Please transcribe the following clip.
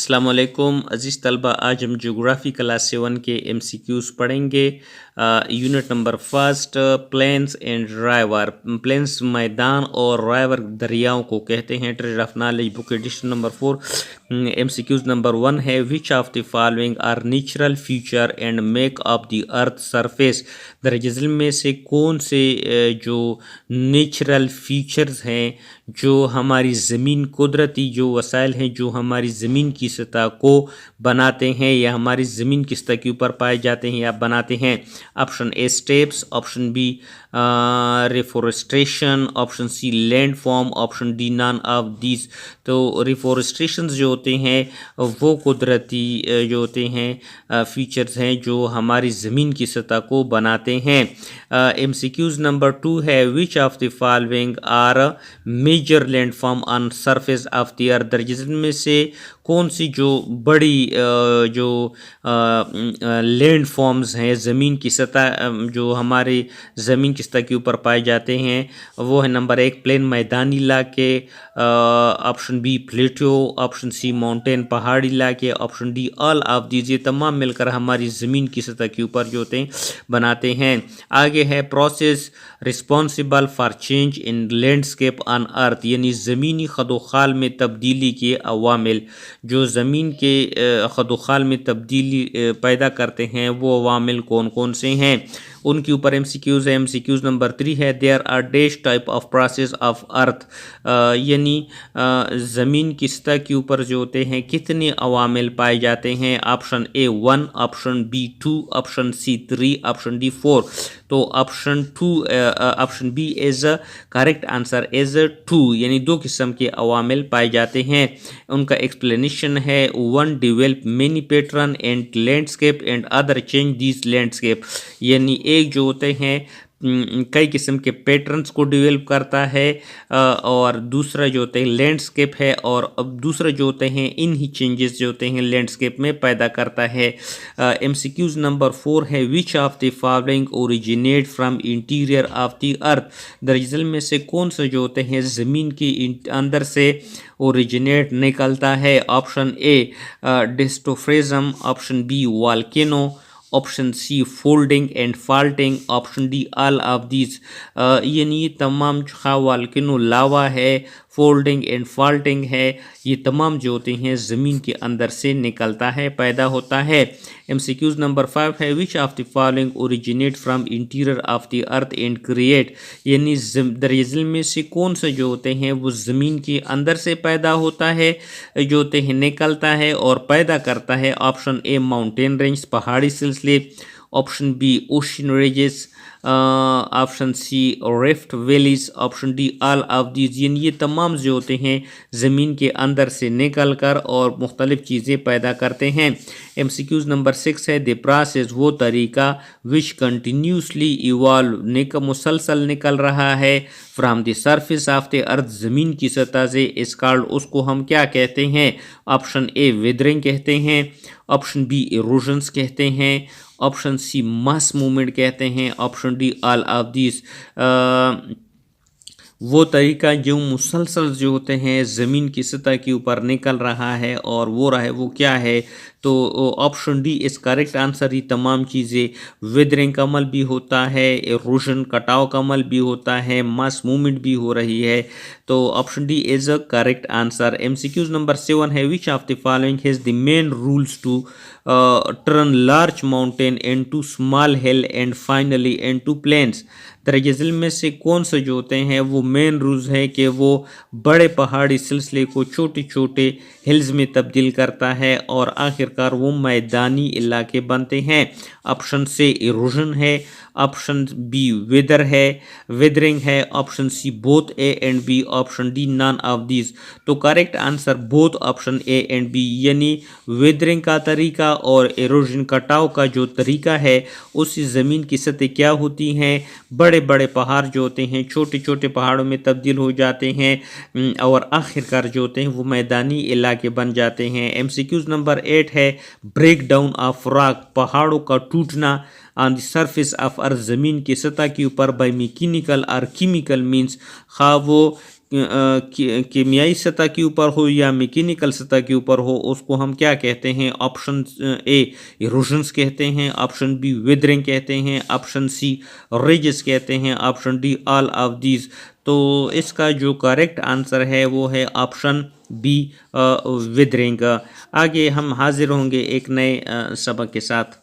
अस्सलाम वालेकुम अज़ीज़ तलबा, आज हम जोग्राफ़ी क्लास 7 के MCQs पढ़ेंगे। Unit number first, plains and river. Plains मैदान और राइवर दरियाओं को कहते हैं। Trade of knowledge book edition number 4। MCQs number 1 है, which of the following are natural feature and make up the earth surface. दरअसल में से कौन से जो नेचुरल फीचर्स हैं जो हमारी ज़मीन, कुदरती जो वसाइल हैं जो हमारी ज़मीन की सतह को बनाते हैं या हमारी ज़मीन की सतह के ऊपर पाए जाते हैं या बनाते हैं। Option A steps, option B reforestation, option C land form, option D none of these. तो रिफॉरेस्टेशन जो होते हैं वो कुदरती जो होते हैं फीचर्स हैं जो हमारी ज़मीन की सतह को बनाते हैं। MCQs नंबर 2 है, which of the following are major land form on surface of the earth. दरअसल में से कौन सी जो बड़ी जो लैंड फॉर्म्स हैं, ज़मीन की सतह जो हमारे ज़मीन की सतह के ऊपर पाए जाते हैं, वो है नंबर 1 प्लेन मैदानी इलाके, ऑप्शन बी प्लेटो, ऑप्शन सी माउंटेन पहाड़ी इलाके, option D all of these. ये तमाम मिलकर हमारी ज़मीन की सतह के ऊपर जो होते हैं बनाते हैं। आगे है process responsible for change in landscape on earth, यानी ज़मीनी खदोखाल में तब्दीली के अवामिल। जो ज़मीन के खदोखाल में तब्दीली पैदा करते हैं वो अवामिल कौन कौन से हैं, उनके ऊपर MCQs है। MCQs नंबर 3 है, there are dash type of process of earth, यानी ज़मीन की सतह के ऊपर जो होते हैं कितने अवामिल पाए जाते हैं। Option A 1, option B 2, option C 3, option D 4। तो option B is correct answer is 2, यानी 2 किस्म के अवामिल पाए जाते हैं। उनका एक्सप्लेनेशन है, 1 develop many pattern and landscape and other change this landscape, यानी एक जो होते हैं कई किस्म के पैटर्न्स को डेवलप करता है, और दूसरा जो होते हैं लैंडस्केप है, और अब दूसरा जो होते हैं इन ही चेंजेस जो होते हैं लैंडस्केप में पैदा करता है। MCQs नंबर 4 है, which of the following originate from interior of the earth. दरअसल में से कौन सा जो होते हैं ज़मीन के अंदर से ओरिजिनेट निकलता है। Option A diastrophism, option B volcano, option C folding and faulting, option D all of these. यानी तमाम वॉल्केनो लावा है, फोल्डिंग एंड फाल्टिंग है, ये तमाम जो होते हैं ज़मीन के अंदर से निकलता है, पैदा होता है। MCQs नंबर 5 है, which of the following originate from interior of the earth and create, यानी दरअसल में से कौन सा जो होते हैं वो ज़मीन के अंदर से पैदा होता है, जो होते हैं निकलता है और पैदा करता है। ऑप्शन ए माउंटेन रेंज, पहाड़ी सिलसिले, option B ocean ranges, option C rift valleys, option D all of these. ये तमाम जो होते हैं ज़मीन के अंदर से निकल कर और मुख्तलिफ़ चीज़ें पैदा करते हैं। MCQs नंबर 6 है, द प्रोसेस वो तरीका विच कंटिन्यूसली इवॉल्व मुसलसल निकल रहा है from the surface of the अर्थ, ज़मीन की सतह से, इस कॉल्ड उसको हम क्या कहते हैं। ऑप्शन ए वेदरिंग कहते हैं, ऑप्शन बी इरोजन्स कहते हैं, ऑप्शन सी मास मूवमेंट कहते हैं, option D all of this. वो तरीका जो मुसलसल जो होते हैं ज़मीन की सतह के ऊपर निकल रहा है और वो क्या है। तो ऑप्शन डी इस करेक्ट आंसर। ये तमाम चीज़ें वेदरिंग का अमल भी होता है, इरोजन कटाव का अमल भी होता है, मास मूवमेंट भी हो रही है। तो option D is a correct answer. MCQs number 7 है, which of the following has the main rules to turn large mountain into small hill and finally into plains. दरअसल में से कौन से जो होते हैं वो मेन रूल्स हैं कि वो बड़े पहाड़ी सिलसिले को छोटे छोटे हिल्स में तब्दील करता है और आखिरकार वो मैदानी इलाके बनते हैं। ऑप्शन से इरोजन है, ऑप्शन बी वेदरिंग है, option C both A and B, option D none of these. तो correct answer both option A and B, यानी वेदरिंग का तरीका और इरोजन कटाव का जो तरीका है उससे ज़मीन की सतह क्या होती हैं, बड़े बड़े पहाड़ जो होते हैं छोटे छोटे पहाड़ों में तब्दील हो जाते हैं और आखिरकार जो होते हैं वो मैदानी इलाके बन जाते हैं। MCQs नंबर 8 है, ब्रेक डाउन ऑफ रॉक, पहाड़ों का टूटना on the surface of earth, ज़मीन की सतह के ऊपर बाय मैकेनिकल और केमिकल मीन्स, खा वो कीमियाई सतह के ऊपर हो या मैकेनिकल सतह के ऊपर हो, उसको हम क्या कहते हैं? ऑप्शन ए इरोजन्स कहते हैं, ऑप्शन बी विदरिंग कहते हैं, ऑप्शन सी रिजेस कहते हैं, option D all of these. तो इसका जो करेक्ट आंसर है वो है ऑप्शन बी विदरिंग। आगे हम हाजिर होंगे एक नए सबक के साथ।